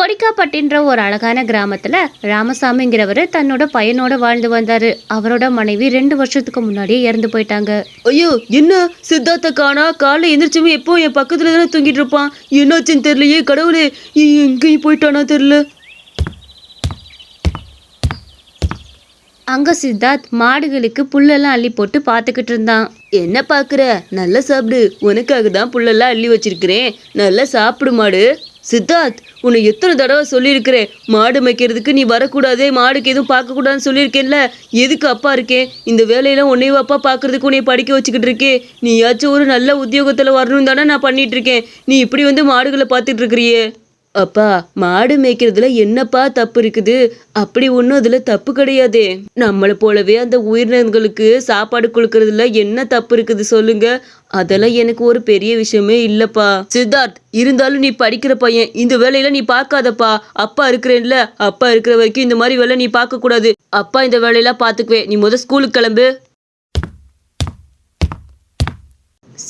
கொடிக்காப்பட்டின்ற ஒரு அழகான கிராமத்துல ராமசாமிங்கிறவரு தன்னோட பையனோட வாழ்ந்து வந்தாரு. அவரோட மனைவி 2 வருஷத்துக்கு முன்னாடியே இறந்து போயிட்டாங்க. ஐயோ, என்ன சித்தார்த்த காணா? காலைல எந்திரிச்சுமே எப்போ என் பக்கத்துல தானே தூங்கிட்டு இருப்பான். என்னாச்சுன்னு தெரியலையே கடவுளே, எங்கேயும் போயிட்டானா தெரியல. அங்க சித்தார்த் மாடுகளுக்கு புல்லெல்லாம் அள்ளி போட்டு பாத்துக்கிட்டு இருந்தான். என்ன பாக்குற? நல்லா சாப்பிடு, உனக்காக தான் புல்லெல்லாம் அள்ளி வச்சிருக்கிறேன், நல்லா சாப்பிடு மாடு. சித்தார்த், உன்னை எத்தனை தடவை சொல்லியிருக்கிறேன், மாடு மேய்க்கிறதுக்கு நீ வரக்கூடாதே, மாடுக்கு எதுவும் பார்க்கக்கூடாதுன்னு சொல்லியிருக்கேன்ல. எதுக்கு அப்பா இருக்கேன்? இந்த வேலையெல்லாம் உன்னையும் அப்பா பார்க்கறதுக்கு உன்னை படிக்க வச்சுக்கிட்டு இருக்கேன். நீயாச்சும் ஒரு நல்ல உத்தியோகத்தில் வரணும் தானே நான் பண்ணிட்டு இருக்கேன். நீ இப்படி வந்து மாடுகளை பார்த்துட்டு இருக்கிறியே. அப்பா, மாடு மேய்க்கிறதுல என்னப்பா தப்பு இருக்குது? அப்படி ஒன்றும் அதுல தப்பு கிடையாதே. நம்மளை போலவே அந்த உயிரினங்களுக்கு சாப்பாடு கொடுக்கறதுல என்ன தப்பு இருக்குது சொல்லுங்க? அதெல்லாம் எனக்கு ஒரு பெரிய விஷயமே இல்லப்பா. சித்தார்த், இருந்தாலும் நீ படிக்கிற பையன், இந்த வேலையில நீ பார்க்காதப்பா. அப்பா இருக்கிறேன்ல, அப்பா இருக்கிற வரைக்கும் இந்த மாதிரி வேலை நீ பார்க்க கூடாது. அப்பா இந்த வேலையெல்லாம் பார்த்துக்குவேன். நீ முதல் ஸ்கூலுக்கு கிளம்பு.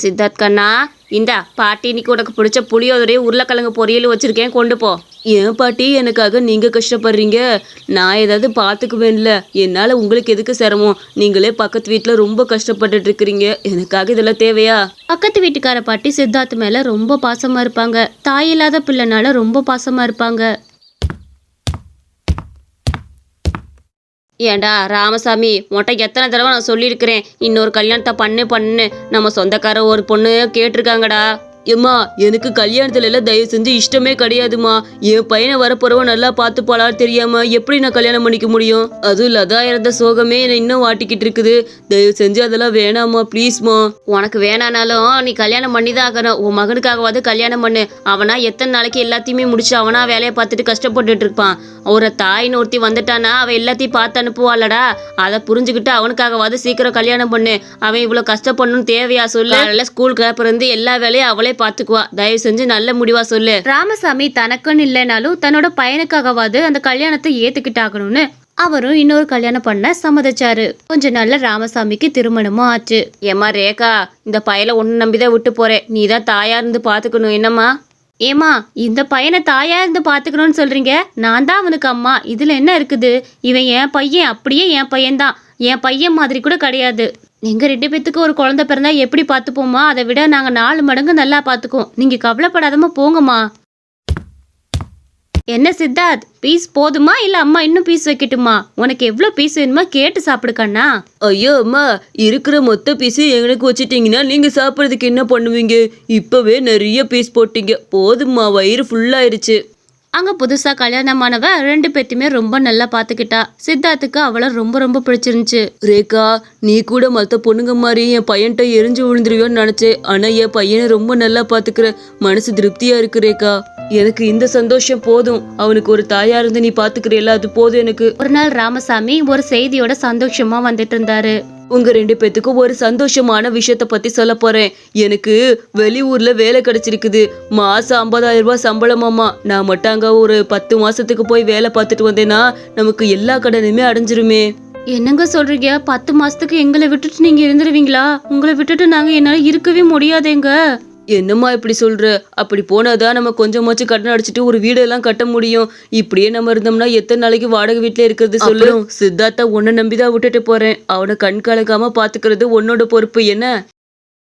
சித்தார்த் கண்ணா, இந்தா பாட்டி இன்னைக்கு உனக்கு பிடிச்ச புளியோதரையே உருளைக்கிழங்கு பொரியல் வச்சிருக்கேன், கொண்டு போ. ஏன் பாட்டி எனக்காக நீங்க கஷ்டப்படுறீங்க? நான் ஏதாவது பார்த்துக்குவேன்ல, என்னால உங்களுக்கு எதுக்கு சிரமம்? நீங்களே பக்கத்து வீட்டுல ரொம்ப கஷ்டப்பட்டுட்டு இருக்கிறீங்க, எனக்காக இதெல்லாம் தேவையா? பக்கத்து வீட்டுக்கார பாட்டி சித்தார்த் மேல ரொம்ப பாசமா இருப்பாங்க. தாயில்லாத பிள்ளைனால ரொம்ப பாசமா இருப்பாங்க. ஏண்டா ராமசாமி, உன்ட்ட எத்தனை தடவை நான் சொல்லியிருக்கிறேன், இன்னொரு கல்யாணத்தை பண்ணு. நம்ம சொந்தக்கார ஒரு பொண்ணு கேட்டிருக்காங்கடா. ஏம்மா, எனக்கு கல்யாணத்துல எல்லாம் தயவு செஞ்சு இஷ்டமே கிடையாதுமா. என் பையனை வரப்போறவன் நல்லா பார்த்து போலான்னு தெரியாம எப்படி நான் கல்யாணம் பண்ணிக்க முடியும்? அதுவும் லதா இறந்த சோகமே என்னை இன்னும் வாட்டிக்கிட்டு இருக்குது. தயவு செஞ்சு அதெல்லாம் வேணாமா, ப்ளீஸ்மா. உனக்கு வேணானாலும் நீ கல்யாணம் பண்ணி தான் ஆகணும். உன் மகனுக்காகவாது கல்யாணம் பண்ணு. அவனா எத்தனை நாளைக்கு எல்லாத்தையுமே முடிச்சு அவனா வேலையை பார்த்துட்டு கஷ்டப்பட்டுட்டு இருப்பான். ஒரு தாயின்னு ஒருத்தி வந்துட்டானா அவன் எல்லாத்தையும் பார்த்து அனுப்புவாளடா. அதை புரிஞ்சுக்கிட்டு அவனுக்காகவாது சீக்கிரம் கல்யாணம் பண்ணு. அவன் இவ்வளவு கஷ்டப்படணும்னு தேவையா சொல்லு? அதெல்லாம் ஸ்கூல் கிளப்பிருந்து எல்லா வேலையும் அவளே பாத்துக்குவா. தயவு செஞ்சு நல்ல முடிவா சொல்லு. ராமசாமி தனக்குன்னு இல்லைனாலும் தன்னோட பையனுக்காகவாது அந்த கல்யாணத்தை ஏத்துக்கிட்டாகணும்னு அவரும் இன்னொரு கல்யாணம் பண்ண சம்மதிச்சாரு. கொஞ்ச நாள்ல ராமசாமிக்கு திருமணமும் ஆச்சு. ஏமா ரேகா, இந்த பையலை ஒன்னு நம்பிதான் விட்டு போறேன், நீதான் தாயா இருந்து பாத்துக்கணும். என்னம்மா? ஏமா, இந்த பையனை தாயா இருந்து பாத்துக்கணும்னு சொல்றீங்க, நான் தான் அவனுக்கு அம்மா. இதுல என்ன இருக்குது? இவன் என் பையன், அப்படியே என் பையன்தான். என் பையன் மாதிரி கூட கிடையாது. நீங்க 2 பேத்துக்கு ஒரு குழந்தை பிறந்தா எப்படி பார்த்துப்போமா, அதை விட நாங்க 4 மடங்கு நல்லா பார்த்துக்குவோம். நீங்க கவலைப்படாதமா போங்கம்மா. என்ன சித்தார்த், பீஸ் போதுமா இல்ல அம்மா இன்னும் பீஸ் வைக்கட்டுமா? உனக்கு எவ்வளவு பீஸ் வேணுமா கேட்டு சாப்பிடு கண்ணா. ஐயோ அம்மா, இருக்கிற மொத்த பீஸ் எனக்கு வச்சுட்டீங்கன்னா நீங்க சாப்பிட்றதுக்கு என்ன பண்ணுவீங்க? இப்பவே நிறைய பீஸ் போட்டீங்க, போதும்மா, வயிறு ஃபுல்லாயிருச்சு. அங்க புதுசா கல்யாணமானவ 2 பேத்தையுமே ரொம்ப நல்லா பாத்துக்கிட்டா. சித்தார்த்துக்கு அவளை ரொம்ப ரொம்ப பிடிச்சிருந்துச்சு. ரேகா, நீ கூட மற்ற பொண்ணுங்க மாதிரி என் பையன்கிட்ட எரிஞ்சு விழுந்துருவியோன்னு நினைச்சேன். ஆனா என் பையனை ரொம்ப நல்லா பாத்துக்கிற, மனசு திருப்தியா இருக்கு ரேகா. எனக்கு இந்த சந்தோஷம் போதும். அவனுக்கு ஒரு தாயா இருந்து நீ பாத்துக்கிறீல்ல, அது போதும் எனக்கு. ஒரு நாள் ராமசாமி ஒரு செய்தியோட சந்தோஷமா வந்துட்டு இருந்தாரு. உங்க 2 பேத்துக்கும் ஒரு சந்தோஷமான விஷயத்த பத்தி சொல்ல போறேன். எனக்கு வெளியூர்ல வேலை கிடைச்சிருக்குது. மாசம் 50,000 ரூபாய் சம்பளமாமா. நான் மட்டும் அங்க ஒரு 10 மாசத்துக்கு போய் வேலை பார்த்துட்டு வந்தேன்னா நமக்கு எல்லா கடனுமே அடைஞ்சிருமே. என்னங்க சொல்றீங்க? 10 மாசத்துக்கு எங்களை விட்டுட்டு நீங்க இருந்துருவீங்களா? உங்களை விட்டுட்டு நாங்க என்னால இருக்கவே முடியாதேங்க. என்னம்மா இப்படி சொல்ற? அப்படி போனாதான் நம்ம கொஞ்சமாச்சும் கடன் அடிச்சுட்டு ஒரு வீடெல்லாம் கட்ட முடியும். இப்படியே நம்ம இருந்தோம்னா எத்தனை நாளைக்கு வாடகை வீட்டுல இருக்கிறது சொல்லு? சித்தார்த்தா உன்னை நம்பிதான் விட்டுட்டு போறேன். அவனை கண் கலக்காம பாத்துக்கிறது உன்னோட பொறுப்பு. என்ன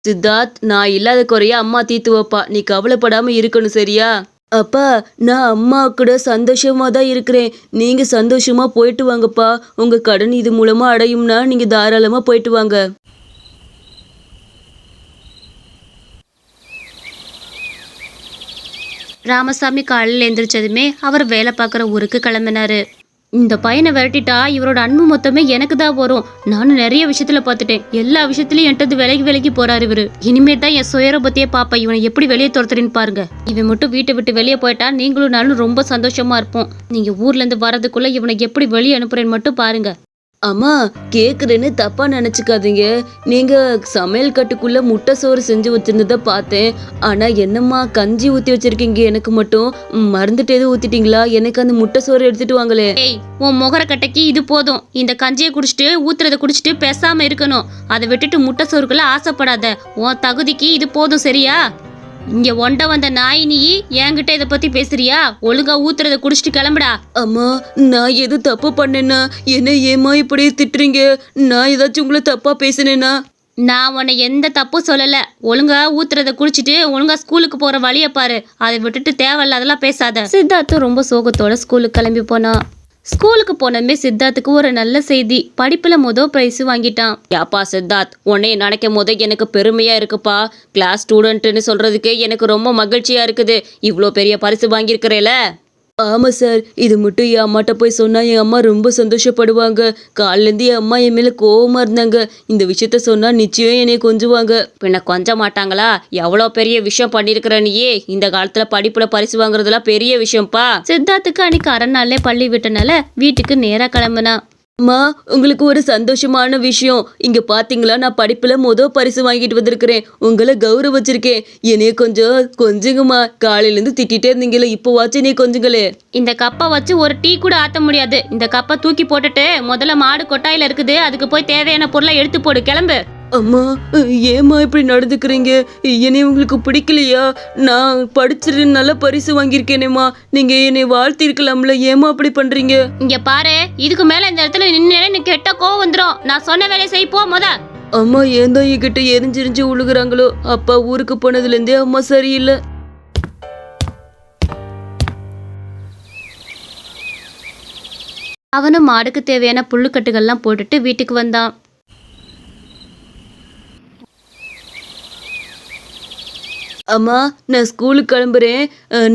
சித்தார்த், நான் இல்லாத குறைய அம்மா தீத்து வைப்பா, நீ கவலைப்படாம இருக்கணும், சரியா? அப்பா, நான் அம்மா கூட சந்தோஷமா தான் இருக்கிறேன். நீங்க சந்தோஷமா போயிட்டு வாங்கப்பா. உங்க கடன் இது மூலமா அடையும்னா நீங்க தாராளமா போயிட்டு வாங்க. ராமசாமி காலையில் எந்திரிச்சதுமே அவர் வேலை பார்க்குற ஊருக்கு கிளம்பினாரு. இந்த பையனை விரட்டிட்டா இவரோட அன்பு மொத்தமே எனக்கு தான் வரும். நானும் நிறைய விஷயத்துல பார்த்துட்டேன். எல்லா விஷயத்துலயும் என்கிட்ட விலகி போறாரு இவரு. இனிமே தான் என் சுயரூபத்தையே பாப்பா. இவனை எப்படி வெளியே துரத்துறேன்னு பாருங்க. இவன் மட்டும் வீட்டை விட்டு வெளியே போயிட்டா நீங்களும் நானும் ரொம்ப சந்தோஷமா இருப்போம். நீங்க ஊர்ல இருந்து வரதுக்குள்ள இவனை எப்படி வெளியே அனுப்புறேன்னு மட்டும் பாருங்க. அம்மா, கேக்குறேன்னு தப்பா நினைச்சுக்காதீங்க. நீங்க சமையல் கட்டுக்குள்ள முட்டை சோறு செஞ்சு வச்சிருந்தத பார்த்தேன். ஆனா என்னம்மா கஞ்சி ஊத்தி வச்சிருக்கீங்க? எனக்கு மட்டும் மறந்துட்டு எதுவும் ஊத்திட்டீங்களா? எனக்கு அந்த முட்டை சோறு எடுத்துட்டு வாங்களே. ஏய், உன் முகர கட்டைக்கு இது போதும். இந்த கஞ்சியை குடிச்சிட்டு ஊத்துறத குடிச்சிட்டு பேசாம இருக்கணும். அதை விட்டுட்டு முட்டை சோறுக்குள்ள ஆசைப்படாத. உன் தகுதிக்கு இது போதும், சரியா? இங்க ஒண்ட வந்த நாய் நீ என்கிட்ட இத பத்தி பேசுறியா? ஒழுங்கா ஊத்துறத குடிச்சிட்டு கிளம்புடா. அம்மா நான் எது தப்பு பண்ணேன்னா என்ன ஏமா இப்படி திட்டுறீங்க? நான் ஏதாச்சும் உங்களை தப்பா பேசினேன்னா? நான் உன்னை எந்த தப்பும் சொல்லல. ஒழுங்கா ஊத்துறத குடிச்சிட்டு ஒழுங்கா ஸ்கூலுக்கு போற வழிய பாரு. அதை விட்டுட்டு தேவையில்லாதெல்லாம் பேசாத. சித்தார்த்தும் ரொம்ப சோகத்தோட ஸ்கூலுக்கு கிளம்பி போனான். ஸ்கூலுக்கு போனதுமே சித்தார்த்துக்கு ஒரு நல்ல செய்தி. படிப்புல பிரைஸ் வாங்கிட்டான். யாப்பா சித்தார்த், உன்னைய நினைக்கும் போது எனக்கு பெருமையா இருக்குப்பா. கிளாஸ் ஸ்டூடெண்ட்னு சொல்றதுக்கு எனக்கு ரொம்ப மகிழ்ச்சியா இருக்குது. இவ்வளோ பெரிய பரிசு வாங்கியிருக்கிறேல. ஆமாம் சார், இது மட்டும் என் அம்மாட்ட போய் சொன்னால் என் அம்மா ரொம்ப சந்தோஷப்படுவாங்க. காலிலேருந்து என் அம்மா என் மேலே கோவமாக இருந்தாங்க. இந்த விஷயத்த சொன்னால் நிச்சயம் என்னை கொஞ்சுவாங்க. பின்ன கொஞ்ச மாட்டாங்களா? எவ்வளோ பெரிய விஷயம் பண்ணியிருக்கிற நீயே. இந்த காலத்துல படிப்புல பரிசு வாங்குறதுலாம் பெரிய விஷயம்ப்பா. சித்தார்த்துக்கு அன்னைக்கு அரை நாள்லே பள்ளி விட்டனால வீட்டுக்கு நேரா கிளம்புனா. அம்மா, உங்களுக்கு ஒரு சந்தோஷமான விஷயம். இங்கே பார்த்தீங்களா, நான் படிப்பில் பரிசு வாங்கிட்டு வந்திருக்கிறேன். உங்களை கௌரவிச்சிருக்கேன். என்னைய கொஞ்சுங்கம்மா. காலையிலேருந்து திட்டிகிட்டே இருந்தீங்களே, இப்போ வாச்சு நீ கொஞ்சங்களே. இந்த கப்பை வச்சு ஒரு டீ கூட ஆற்ற முடியாது. இந்த கப்பை தூக்கி போட்டுட்டு முதல்ல மாடு கொட்டாயில் இருக்குது, அதுக்கு போய் தேவையான பொருளை எடுத்து போடு. கிளம்பு. அம்மா, ஏம்மா இப்படி நடந்துக்கிறீங்க? என்னை உங்களுக்கு பிடிக்கலையா? நான் படிச்சிட்டு நல்ல பரிசு வாங்கியிருக்கேனேம்மா. நீங்கள் என்னை வாழ்த்திருக்கலாம்ல, ஏம்மா அப்படி பண்ணுறீங்க? இங்க பாரு, இதுக்கு மேல இந்த இடத்துல நின்று எனக்கு கெட்ட கோவம் வந்துடும். நான் சொன்ன வேலையை செய் போ முத. அம்மா ஏன் தான் என்கிட்ட எரிஞ்செரிஞ்சு உழுகுறாங்களோ? அப்பா ஊருக்கு போனதுலேருந்தே அம்மா சரியில்லை. அவனும் மாடுக்கு தேவையான புல்லுக்கட்டுகள்லாம் போட்டுட்டு வீட்டுக்கு வந்தான். அம்மா, நான் ஸ்கூலுக்கு கிளம்புறேன்.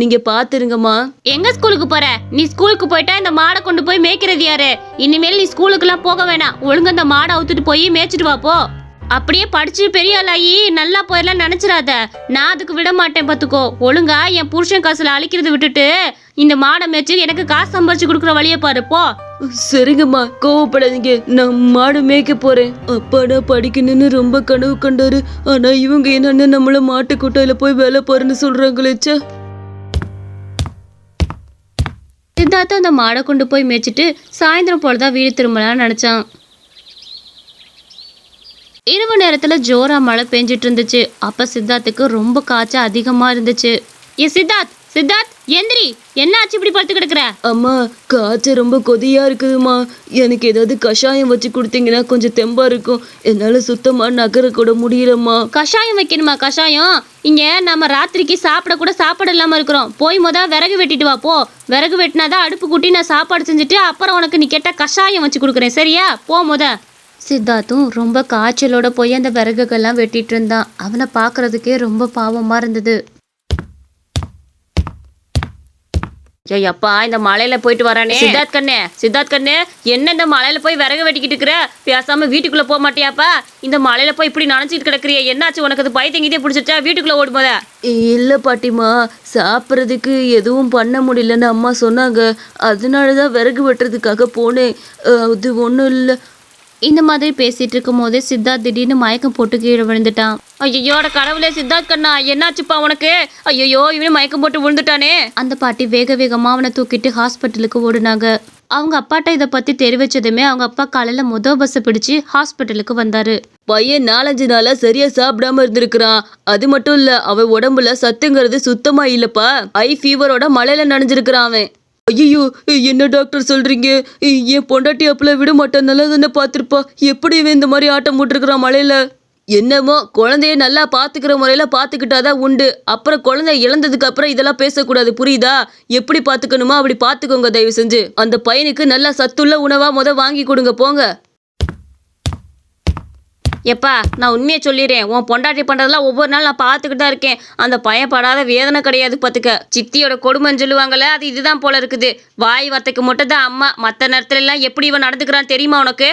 நீங்க பாத்துருங்கம்மா. எங்க ஸ்கூலுக்கு போற? நீ ஸ்கூலுக்கு போயிட்டா இந்த மாடை கொண்டு போய் மேய்க்கிறது யாரு? இனிமேல் நீ ஸ்கூலுக்குலாம் போக வேணாம். ஒழுங்கா இந்த மாடை அவுத்துட்டு போய் மேய்ச்சிட்டு வா போ. அப்படியே படிச்சு பெரிய ஆளாயி நல்லா போயிடலாம் நினைச்சிடாத. நான் அதுக்கு விட மாட்டேன் பாத்துக்கோ. ஒழுங்கா என் புருஷன் காசுல அழிக்கிறது விட்டுட்டு இந்த மாடை மேய்ச்சி எனக்கு காசு சம்பாரிச்சு கொடுக்குற வழியை பாரு போ. சரிங்கம்மா, கோவப்படாதீங்க. நான் மாடு மேய்க்க போறேன். அப்பாடா படிக்கணும்னு ரொம்ப கனவு கண்டாரு. ஆனா இவங்க என்னன்னு நம்மள மாட்டு கொட்டையில போய் வேலை பாருன்னு சொல்றாங்களேச்சா. சித்தார்த்த அந்த மாடை கொண்டு போய் மேய்ச்சிட்டு சாயந்தரம் போலதான் வீடு திரும்பலான்னு நினைச்சான். இரவு நேரத்துல ஜோரா மழை பெஞ்சிட்டு இருந்துச்சு. அப்ப சித்தார்த்துக்கு ரொம்ப காய்ச்சல் அதிகமா இருந்துச்சு. ஏ சித்தார்த், சித்தார்த் எந்திரி. என்ன ஆச்சு இப்படி படுத்து கிடக்குற? அம்மா, காய்ச்சல் ரொம்ப கொதியா இருக்குதுமா. எனக்கு ஏதாவது கஷாயம் வச்சு கொடுத்தீங்கன்னா கொஞ்சம் தெம்பா இருக்கும். என்னால சுத்தமா நகர கூட முடியலம்மா. கஷாயம் வைக்கணுமா? கஷாயம் இங்க நம்ம ராத்திரிக்கு சாப்பிட கூட சாப்பாடு இல்லாம இருக்கிறோம். போய் விறகு வெட்டிட்டு வா போ. விறகு வெட்டினாதான் அடுப்பு கூட்டி நான் சாப்பாடு செஞ்சுட்டு அப்புறம் உனக்கு நீ கேட்ட கஷாயம் வச்சு கொடுக்குறேன். சரியா? போ. சித்தார்த்தும் ரொம்ப காய்ச்சலோட போய் அந்த விறகுகள்லாம் வெட்டிட்டு இருந்தான். அவனை பார்க்கறதுக்கே ரொம்ப பாவமா இருந்தது. அப்பா, இந்த மலையில போயிட்டு வரானே சித்தார்த் கண்ணு, என்ன இந்த மலையில போய் விறகு வெட்டிக்கிட்டு இருக்கிற? பேசாம வீட்டுக்குள்ள போக மாட்டியாப்பா? இந்த மலையில போய் இப்படி நினைச்சிட்டு கிடக்குறிய? என்னாச்சு உனக்கு? அது பயத்தங்கிட்டே பிடிச்சிச்சா? வீட்டுக்குள்ள ஓடும்போத? இல்லை பாட்டிமா, சாப்பிட்றதுக்கு எதுவும் பண்ண முடியலன்னு அம்மா சொன்னாங்க. அதனாலதான் விறகு வெட்டுறதுக்காக போனேன். அது ஒன்றும் இல்லை. இந்த மாதிரி பேசிட்டு இருக்கும் போதே சித்தார்த் திடீர்னு மயக்கம் போட்டு கீழே விழுந்துட்டான். ஐயோட கடவுளே, சித்தார்த் கண்ணா, என்னாச்சுப்பா உனக்கு? ஐயோ, இவனே மயக்கம் போட்டு விழுந்துட்டானே. அந்த பாட்டி வேக வேகமா அவனை தூக்கிட்டு ஹாஸ்பிட்டலுக்கு ஓடுனாங்க. அவங்க அப்பாட்ட இதை பத்தி தெரிவிச்சதுமே அவங்க அப்பா காலையில பஸ் பிடிச்சு ஹாஸ்பிட்டலுக்கு வந்தாரு. பையன் 4-5 நாளா சரியா சாப்பிடாம இருந்திருக்கிறான். அது மட்டும் இல்ல, அவன் உடம்புல சத்துங்கிறது சுத்தமா இல்லப்பா. ஹை ஃபீவரோட மழையில நனைஞ்சிருக்கிறான் அவன். ஐயோ, என்ன டாக்டர் சொல்றீங்க? என் பொண்டாட்டி அப்பல விட மாட்டேன், நல்லா தானே பார்த்துருப்பா. எப்படி இவன் இந்த மாதிரி ஆட்டம் போட்டுருக்கிறான் மழையில? என்னமோ, குழந்தைய நல்லா பார்த்துக்கிற முறையில பார்த்துக்கிட்டாதான் உண்டு. அப்புறம் குழந்தை இழந்ததுக்கு அப்புறம் இதெல்லாம் பேசக்கூடாது, புரியுதா? எப்படி பார்த்துக்கணுமோ அப்படி பார்த்துக்கோங்க தயவு செஞ்சு. அந்த பையனுக்கு நல்லா சத்துள்ள உணவா வாங்கி கொடுங்க போங்க. எப்பா, நான் உண்மையை சொல்லிடுறேன். உன் பொண்டாட்டி பண்ணுறதெல்லாம் ஒவ்வொரு நாள் நான் பார்த்துக்கிட்டு தான் இருக்கேன். அந்த பையன் படாத வேதனை கிடையாது பார்த்துக்க. சித்தியோட கொடுமைன்னு சொல்லுவாங்கல்ல, அது இதுதான் போல இருக்குது. வாய் வார்த்தைக்கு மட்டும் தான் அம்மா. மற்ற நேரத்துல எல்லாம் எப்படி இவன் நடந்துக்கிறான்னு தெரியுமா உனக்கு?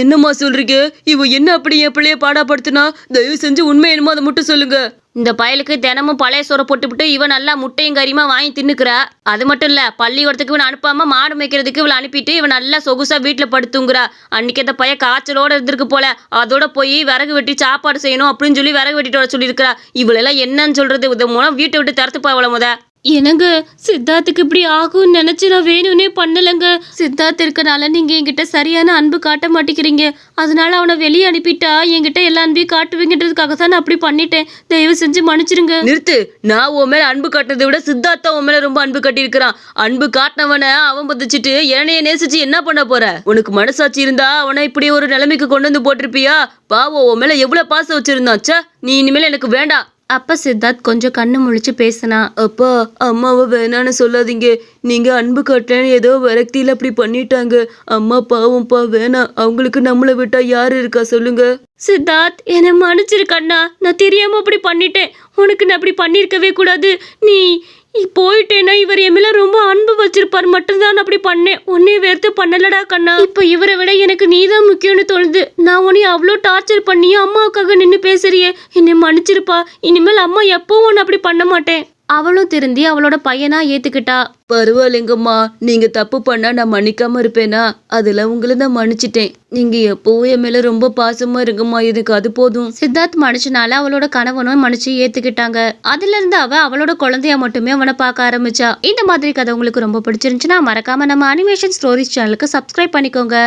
என்னம்மா சொல்றீங்க? இவ என்ன அப்படி என் பிள்ளைய பாடாப்படுத்தினா? தயவு செஞ்சு உண்மை என்னமோ அதை மட்டும் சொல்லுங்க. இந்த பயலுக்கு தினமும் பழைய சோறை போட்டுவிட்டு இவன் நல்லா முட்டையும் கறியுமா வாங்கி தின்னுக்கிறா. அது மட்டும் இல்ல, பள்ளிக்கூடத்துக்கு இவன் அனுப்பாம மாடு மேய்க்கிறதுக்கு இவளை அனுப்பிட்டு இவன் நல்லா சொகுசா வீட்டுல படுத்துங்கிறா. அன்னைக்கு அந்த பையன் காய்ச்சலோட இருந்திருக்கு போல. அதோட போய் விறகு வெட்டி சாப்பாடு செய்யணும் அப்படின்னு சொல்லி விறகு வெட்டிட்டு வர சொல்லியிருக்கிறா. இவளெல்லாம் என்னன்னு சொல்றது? இது மூலம் வீட்டை விட்டு தரத்துப்பா இவளை முத. என்னங்க சித்தார்த்துக்கு இப்படி ஆகும்னு நினைச்சு நான் வேணும்னே பண்ணலங்க. சித்தார்த் இருக்கனால நீங்க என்கிட்ட சரியான அன்பு காட்ட மாட்டேங்கிறீங்க. அதனால அவனை வெளியே அனுப்பிட்டா என்கிட்ட எல்லா அன்பையும் காட்டுவீங்கன்றதுக்காக தான் நான் அப்படி பண்ணிட்டேன். தயவு செஞ்சு மன்னிச்சிருங்க. நிறுத்து. நான் உன் மேல அன்பு காட்டுறதை விட சித்தார்த்தா உன் மேல ரொம்ப அன்பு காட்டியிருக்கிறான். அன்பு காட்டினவனை அவன் பதிச்சுட்டு என்னைய நேசிச்சு என்ன பண்ண போற? உனக்கு மனசாட்சி இருந்தா அவனை இப்படி ஒரு நிலைமைக்கு கொண்டு வந்து போட்டிருப்பியா? பாவம், உன் மேல எவ்வளவு பாசம் வச்சிருந்தான். ச்சே, நீ இனிமேல் எனக்கு வேண்டாம். அப்ப சித்தார்த் கொஞ்சம் கண்ணு முழிச்சு பேசினா. அப்பா, அம்மாவை வேணான்னு சொல்லாதீங்க. நீங்க அன்பு காட்டேன்னு ஏதோ விரக்தியில அப்படி பண்ணிட்டாங்க. அம்மா பாவம்ப்பா, வேணாம். அவங்களுக்கு நம்மளை விட்டா யாரு இருக்கா சொல்லுங்க. சித்தார்த், என்னை மன்னிச்சிரு கண்ணா. நான் தெரியாம அப்படி பண்ணிட்டேன். உனக்கு நான் அப்படி பண்ணியிருக்கவே கூடாது. நீ போயிட்டேன்னா இவர் என் மேல ரொம்ப அன்பு வச்சிருப்பார் மட்டும்தான் நான் அப்படி பண்ணேன். உன்னைய வேர்த்து பண்ணலடா கண்ணா. இப்ப இவரை விட எனக்கு நீதான் முக்கியம்னு தோணுது. நான் உன்னைய அவ்வளோ டார்ச்சர் பண்ணி அம்மாவுக்காக நின்று பேசுறியே, என்னை மன்னிச்சிருப்பா. இனிமேல் அம்மா எப்பவும் உன்னை அப்படி பண்ண மாட்டேன். அவளும் திருந்தி அவளோட பையனா ஏத்துக்கிட்டா. பரவாயில்லைங்கம்மா, நீங்க தப்பு பண்ணா நான் மன்னிக்காம இருப்பேனா? அதுல உங்களை நான் மன்னிச்சிட்டேன். நீங்க எப்பவும் என் மேல ரொம்ப பாசமா இருக்குமா, எனக்கு அது போதும். சித்தார்த் மனுஷனால அவளோட கணவனும் மனுச்சு ஏத்துக்கிட்டாங்க. அதுல இருந்து அவளோட குழந்தைய மட்டுமே அவனை பார்க்க ஆரம்பிச்சா. இந்த மாதிரி கதை உங்களுக்கு ரொம்ப பிடிச்சிருந்துச்சுன்னா மறக்காம நம்ம அனிமேஷன் ஸ்டோரிஸ் சேனலுக்கு சப்ஸ்கிரைப் பண்ணிக்கோங்க.